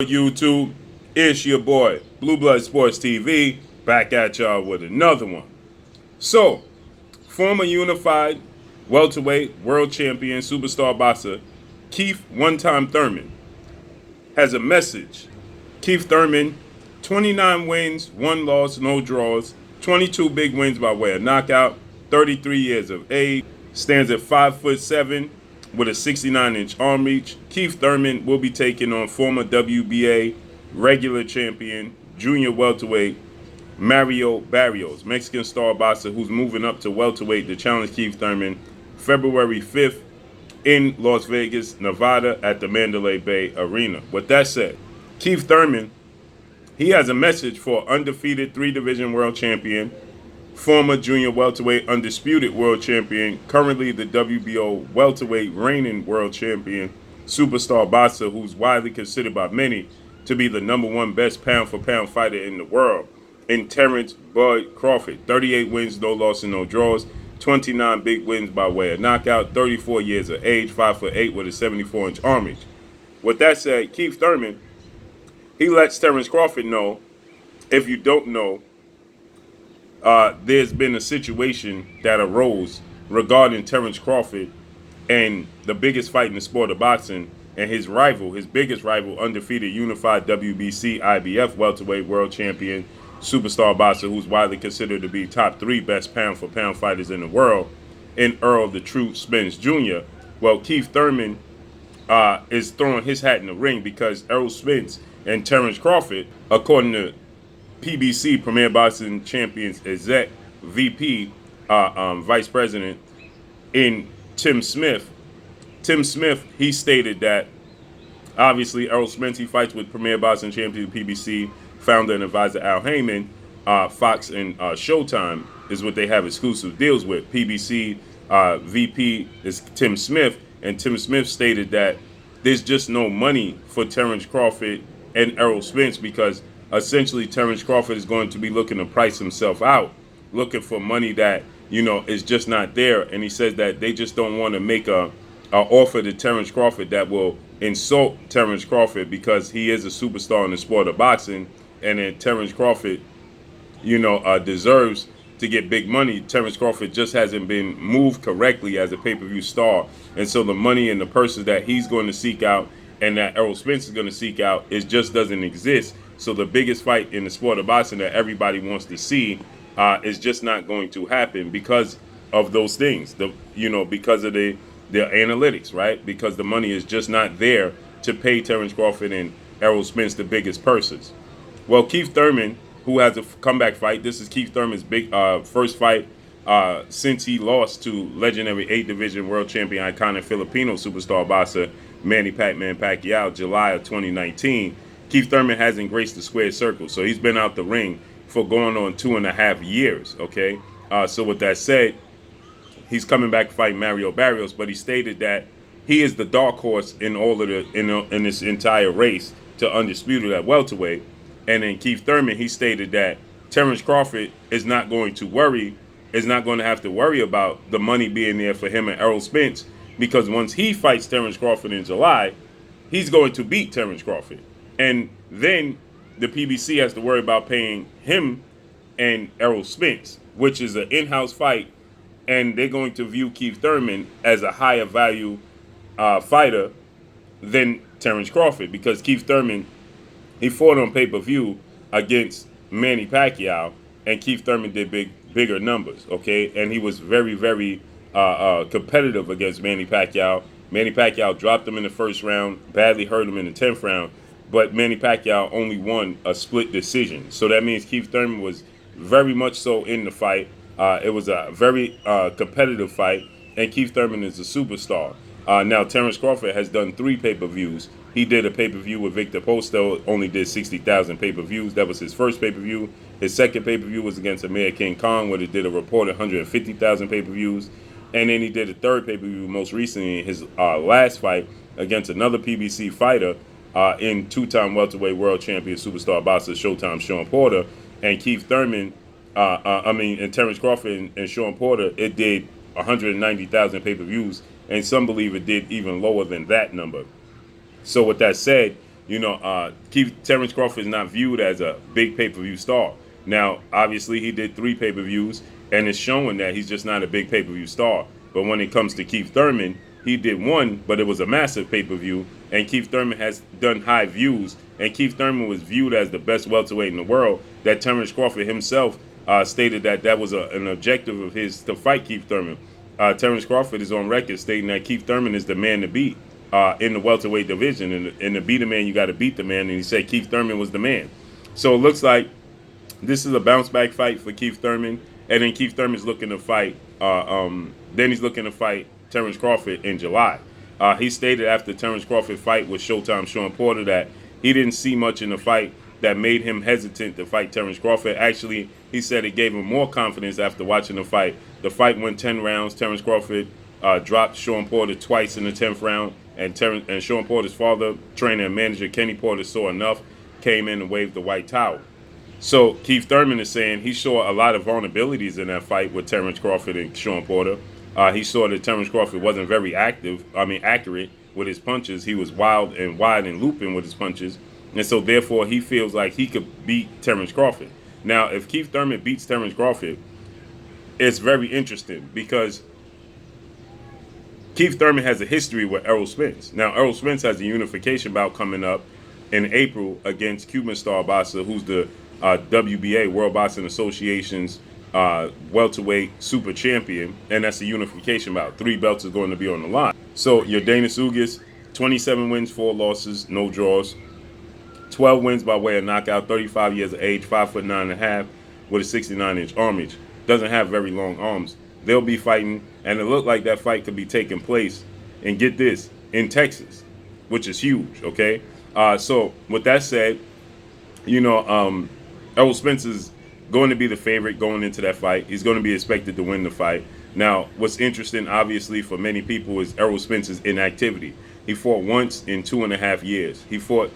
YouTube, it's your boy Blue Blood Sports TV back at y'all with another one. So, former unified welterweight world champion superstar boxer Keith one-time Thurman has a message. Keith Thurman, 29 wins, 1 loss, no draws, 22 big wins by way of knockout, 33 years of age, stands at 5'7" with a 69-inch arm reach. Keith Thurman will be taking on former WBA regular champion, junior welterweight Mario Barrios, Mexican star boxer who's moving up to welterweight to challenge Keith Thurman February 5th in Las Vegas, Nevada at the Mandalay Bay Arena. With that said, Keith Thurman, he has a message for undefeated 3-division world champion, former junior welterweight undisputed world champion, currently the WBO welterweight reigning world champion, superstar boxer who's widely considered by many to be the #1 best pound-for-pound fighter in the world, in Terence Crawford. 38 wins, no loss and no draws, 29 big wins by way of knockout, 34 years of age, 5'8" with a 74-inch arm reach. With that said, Keith Thurman, he lets Terence Crawford know, if you don't know, there's been a situation that arose regarding Terence Crawford and the biggest fight in the sport of boxing, and his rival, his biggest rival, undefeated unified WBC IBF welterweight world champion, superstar boxer who's widely considered to be top 3 best pound-for-pound fighters in the world, in ERROL the True Spence Jr. Well, Keith Thurman is throwing his hat in the ring because Errol Spence and Terence Crawford, according to PBC, Premier Boxing Champions Exec VP, Vice President, in Tim Smith. Tim Smith, he stated that obviously Errol Spence, he fights with Premier Boxing Champions PBC, founder and advisor Al Heyman. Fox and Showtime is what they have exclusive deals with. PBC VP is Tim Smith, and Tim Smith stated that there's just no money for Terence Crawford and Errol Spence because essentially Terence Crawford is going to be looking to price himself out, looking for money that, is just not there. And he says that they just don't want to make a offer to Terence Crawford that will insult Terence Crawford because he is a superstar in the sport of boxing, and then Terence Crawford, deserves to get big money. Terence Crawford just hasn't been moved correctly as a pay-per-view star, and so the money and the purses that he's going to seek out and that Errol Spence is going to seek out, it just doesn't exist. So the biggest fight in the sport of boxing that everybody wants to see is just not going to happen because of those things. Because of the analytics, right? Because the money is just not there to pay Terence Crawford and Errol Spence the biggest purses. Well, Keith Thurman, who has a comeback fight, this is Keith Thurman's big first fight since he lost to legendary 8-division world champion, iconic Filipino superstar boxer Manny "Pac-Man" Pacquiao, July of 2019. Keith Thurman hasn't graced the square circle, so he's been out the ring for going on 2.5 years, okay? So with that said, he's coming back to fight Mario Barrios, but he stated that he is the dark horse in all of in this entire race to undisputed at welterweight. And then Keith Thurman, he stated that Terence Crawford is not going to have to worry about the money being there for him and Errol Spence, because once he fights Terence Crawford in July, he's going to beat Terence Crawford. And then the PBC has to worry about paying him and Errol Spence, which is an in-house fight, and they're going to view Keith Thurman as a higher value fighter than Terence Crawford, because Keith Thurman, he fought on pay-per-view against Manny Pacquiao, and Keith Thurman did bigger numbers, okay? And he was very, very competitive against Manny Pacquiao. Manny Pacquiao dropped him in the first round, badly hurt him in the 10th round, but Manny Pacquiao only won a split decision. So that means Keith Thurman was very much so in the fight. It was a very competitive fight, and Keith Thurman is a superstar. Now, Terence Crawford has done 3 pay-per-views. He did a pay-per-view with Victor Posto, only did 60,000 pay-per-views. That was his first pay-per-view. His second pay-per-view was against Amir King Kong, where he did a reported 150,000 pay-per-views. And then he did a third pay-per-view most recently in his last fight against another PBC fighter, in 2-time welterweight world champion superstar boxer Showtime Sean Porter. And Keith Thurman, and Terence Crawford and Sean Porter, it did 190,000 pay-per-views, and some believe it did even lower than that number. So with that said, Terence Crawford is not viewed as a big pay-per-view star. Now, obviously, he did 3 pay-per-views, and it's showing that he's just not a big pay-per-view star. But when it comes to Keith Thurman, he did 1, but it was a massive pay-per-view, and Keith Thurman has done high views, and Keith Thurman was viewed as the best welterweight in the world. That Terence Crawford himself stated that was an objective of his to fight Keith Thurman. Terence Crawford is on record stating that Keith Thurman is the man to beat in the welterweight division. And to beat a man, you got to beat the man. And he said Keith Thurman was the man. So it looks like this is a bounce back fight for Keith Thurman. And then Keith Thurman's looking to fight. Then he's looking to fight Terence Crawford in July. He stated after Terence Crawford fight with Showtime Sean Porter that he didn't see much in the fight that made him hesitant to fight Terence Crawford. Actually, he said it gave him more confidence after watching the fight. The fight went 10 rounds. Terence Crawford dropped Sean Porter twice in the 10th round. And Sean Porter's father, trainer and manager Kenny Porter saw enough, came in and waved the white towel. So Keith Thurman is saying he saw a lot of vulnerabilities in that fight with Terence Crawford and Sean Porter. He saw that Terence Crawford wasn't very accurate with his punches. He was wild and wide and looping with his punches. And so therefore he feels like he could beat Terence Crawford. Now, if Keith Thurman beats Terence Crawford, it's very interesting because Keith Thurman has a history with Errol Spence. Now, Errol Spence has a unification bout coming up in April against Cuban star boxer, who's the WBA, World Boxing Association's welterweight super champion, and that's a unification bout. 3 belts is going to be on the line. So your Danis Ugas, 27 wins, 4 losses, no draws, 12 wins by way of knockout, 35 years of age, 5'9.5", with a 69-inch arm reach. Doesn't have very long arms. They'll be fighting, and it looked like that fight could be taking place, and get this, in Texas, which is huge, okay? So with that said, Errol Spence is going to be the favorite going into that fight. He's going to be expected to win the fight. Now, what's interesting, obviously, for many people is Errol Spence's inactivity. He fought once in 2.5 years. He fought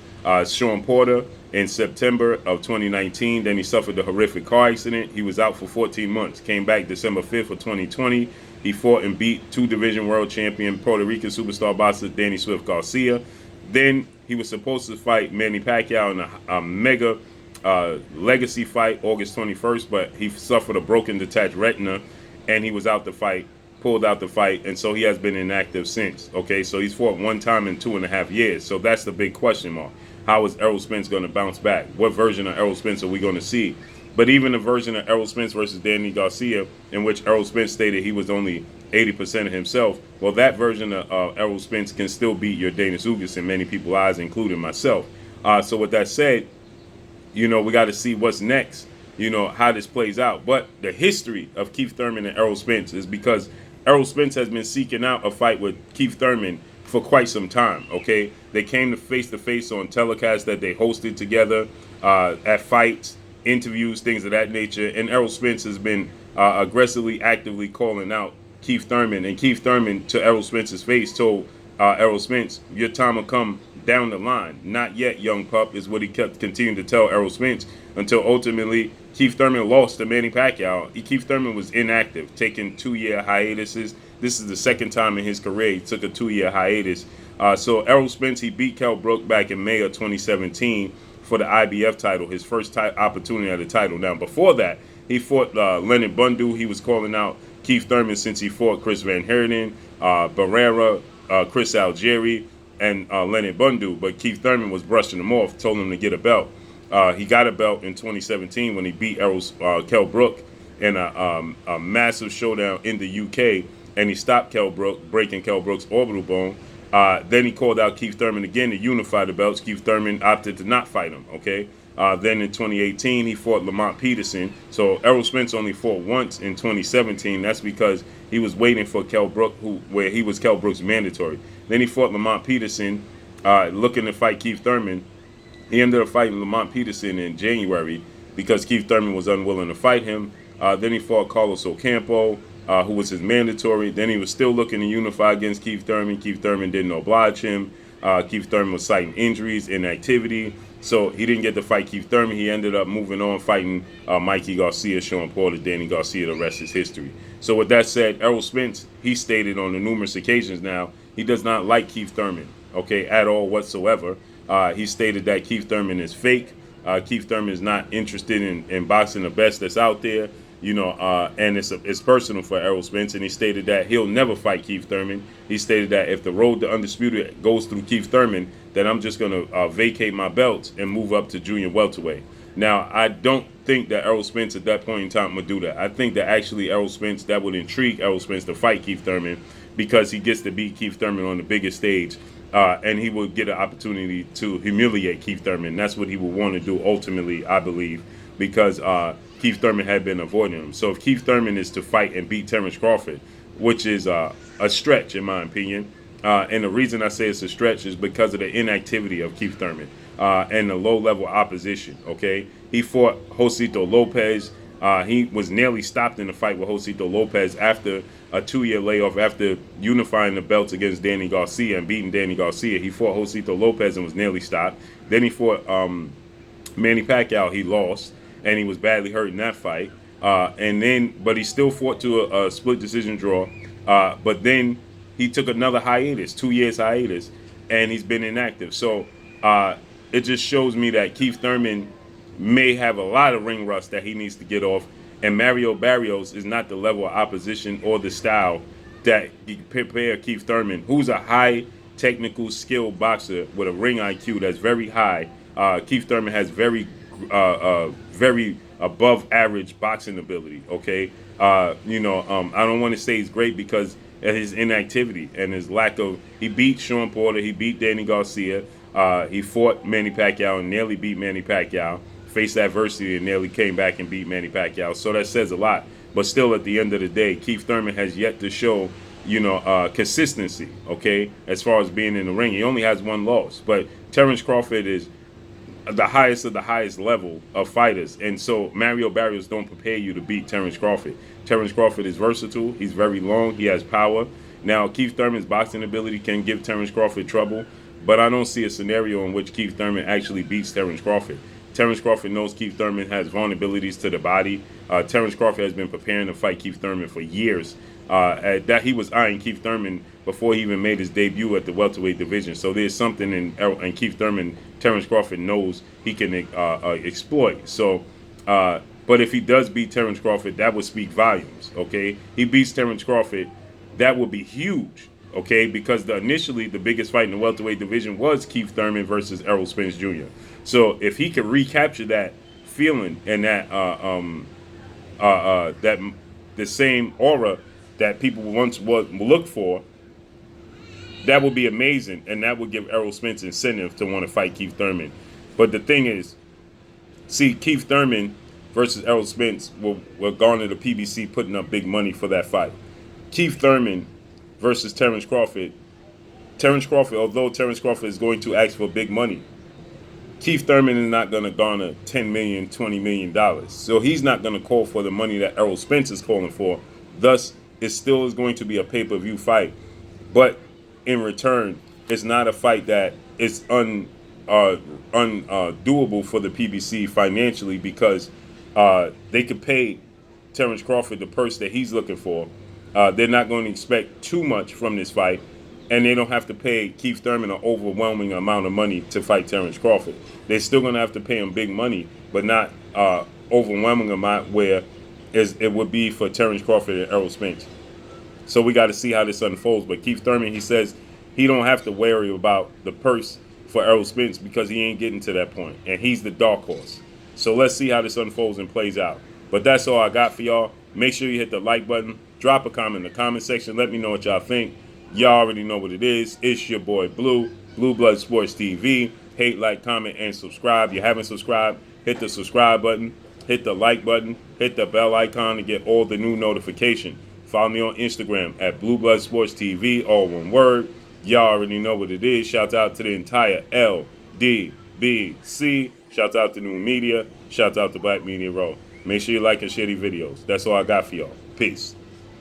Sean Porter in September of 2019. Then he suffered a horrific car accident. He was out for 14 months. Came back December 5th of 2020. He fought and beat 2-division world champion Puerto Rican superstar boxer Danny Swift Garcia. Then he was supposed to fight Manny Pacquiao in a mega legacy fight August 21st, but he suffered a broken detached retina, and he was out the fight, pulled out the fight, and so he has been inactive since. Okay, so he's fought 1 time in 2.5 years. So that's the big question mark. How is Errol Spence going to bounce back? What version of Errol Spence are we going to see? But even the version of Errol Spence versus Danny Garcia, in which Errol Spence stated he was only 80% of himself, well, that version of Errol Spence can still beat your Danis Ugas in many people's eyes, including myself. So with that said, we got to see what's next, how this plays out. But the history of Keith Thurman and Errol Spence is because Errol Spence has been seeking out a fight with Keith Thurman for quite some time, okay? They came to face on telecasts that they hosted together, at fights, interviews, things of that nature. And Errol Spence has been aggressively, actively calling out Keith Thurman. And Keith Thurman, to Errol Spence's face, told Errol Spence, your time will come down the line. Not yet, young pup, is what he kept continuing to tell Errol Spence, until ultimately Keith Thurman lost to Manny Pacquiao. Keith Thurman was inactive, taking 2-year hiatuses. This is the second time in his career he took a 2-year hiatus. So Errol Spence, he beat Kell Brook back in May of 2017 for the IBF title, his first opportunity at the title. Now, before that, he fought Leonard Bundu. He was calling out Keith Thurman since he fought Chris Van Heerden, Barrera, Chris Algieri, and Leonard Bundu. But Keith Thurman was brushing him off, told him to get a belt. He got a belt in 2017 when he beat Kell Brook in a massive showdown in the UK, and he stopped Kell Brook, breaking Kell Brook's orbital bone. Then he called out Keith Thurman again to unify the belts. Keith Thurman opted to not fight him, okay? Then in 2018, he fought Lamont Peterson. So Errol Spence only fought once in 2017. That's because he was waiting for Kell Brook, where he was Kell Brook's mandatory. Then he fought Lamont Peterson, looking to fight Keith Thurman. He ended up fighting Lamont Peterson in January because Keith Thurman was unwilling to fight him. Then he fought Carlos Ocampo, who was his mandatory. Then he was still looking to unify against Keith Thurman. Keith Thurman didn't oblige him. Keith Thurman was citing injuries, inactivity. So he didn't get to fight Keith Thurman. He ended up moving on, fighting Mikey Garcia, Sean Porter, Danny Garcia. The rest is history. So with that said, Errol Spence, he stated on the numerous occasions now, he does not like Keith Thurman, okay, at all whatsoever. He stated that Keith Thurman is fake. Keith Thurman is not interested in boxing the best that's out there, and it's personal for Errol Spence. And he stated that he'll never fight Keith Thurman. He stated that if the road to undisputed goes through Keith Thurman, then I'm just going to vacate my belts and move up to junior welterweight. Now, I don't think that Errol Spence at that point in time would do that. I think that actually that would intrigue Errol Spence to fight Keith Thurman, because he gets to beat Keith Thurman on the biggest stage, and he will get an opportunity to humiliate Keith Thurman. That's what he would want to do ultimately, I believe, because Keith Thurman had been avoiding him. So if Keith Thurman is to fight and beat Terence Crawford, which is a stretch in my opinion, and the reason I say it's a stretch is because of the inactivity of Keith Thurman and the low-level opposition, okay? He fought Josito Lopez. He was nearly stopped in the fight with Josito Lopez after a 2-year layoff, after unifying the belts against Danny Garcia and beating Danny Garcia. He fought Josito Lopez and was nearly stopped. Then he fought Manny Pacquiao. He lost, and he was badly hurt in that fight. But he still fought to a split decision draw. But then he took another hiatus, 2 years hiatus, and he's been inactive. So it just shows me that Keith Thurman may have a lot of ring rust that he needs to get off, and Mario Barrios is not the level of opposition or the style that he prepare Keith Thurman, who's a high technical skilled boxer with a ring IQ that's very high. Keith Thurman has very above average boxing ability, okay? I don't want to say he's great because of his inactivity and his lack of, he beat Sean Porter, he beat Danny Garcia, he fought Manny Pacquiao and nearly beat Manny Pacquiao, faced adversity and nearly came back and beat Manny Pacquiao. So that says a lot. But still, at the end of the day, Keith Thurman has yet to show, consistency, okay, as far as being in the ring. He only has one loss. But Terence Crawford is the highest of the highest level of fighters. And so Mario Barrios don't prepare you to beat Terence Crawford. Terence Crawford is versatile. He's very long. He has power. Now, Keith Thurman's boxing ability can give Terence Crawford trouble, but I don't see a scenario in which Keith Thurman actually beats Terence Crawford. Terence Crawford knows Keith Thurman has vulnerabilities to the body. Terence Crawford has been preparing to fight Keith Thurman for years. That he was eyeing Keith Thurman before he even made his debut at the welterweight division. So there's something in Keith Thurman, Terence Crawford knows he can exploit. So, but if he does beat Terence Crawford, that would speak volumes, okay? He beats Terence Crawford, that would be huge, okay? Because initially the biggest fight in the welterweight division was Keith Thurman versus Errol Spence Jr. So if he could recapture that feeling and that the same aura that people once looked for, that would be amazing, and that would give Errol Spence incentive to want to fight Keith Thurman. But the thing is, see, Keith Thurman versus Errol Spence will garner the PBC putting up big money for that fight. Keith Thurman versus Terence Crawford, although Terence Crawford is going to ask for big money, Keith Thurman is not going to garner $10 million, $20 million. So he's not going to call for the money that Errol Spence is calling for. Thus, it still is going to be a pay-per-view fight. But in return, it's not a fight that is undoable for the PBC financially, because they could pay Terence Crawford the purse that he's looking for. They're not going to expect too much from this fight. And they don't have to pay Keith Thurman an overwhelming amount of money to fight Terence Crawford. They're still going to have to pay him big money, but not overwhelming amount where it would be for Terence Crawford and Errol Spence. So we got to see how this unfolds. But Keith Thurman, he says he don't have to worry about the purse for Errol Spence because he ain't getting to that point, and he's the dark horse. So let's see how this unfolds and plays out. But that's all I got for y'all. Make sure you hit the like button. Drop a comment in the comment section. Let me know what y'all think. Y'all already know what it is. It's your boy Blue Blood Sports TV. Hate, like, comment, and subscribe. If you haven't subscribed, hit the subscribe button, hit the like button, hit the bell icon to get all the new notification. Follow me on Instagram at Blue Blood Sports TV, all one word. Y'all already know what it is. Shout out to the entire LDBC. Shout out to New Media. Shout out to Black Media Row. Make sure you like and share these videos. That's all I got for y'all. Peace.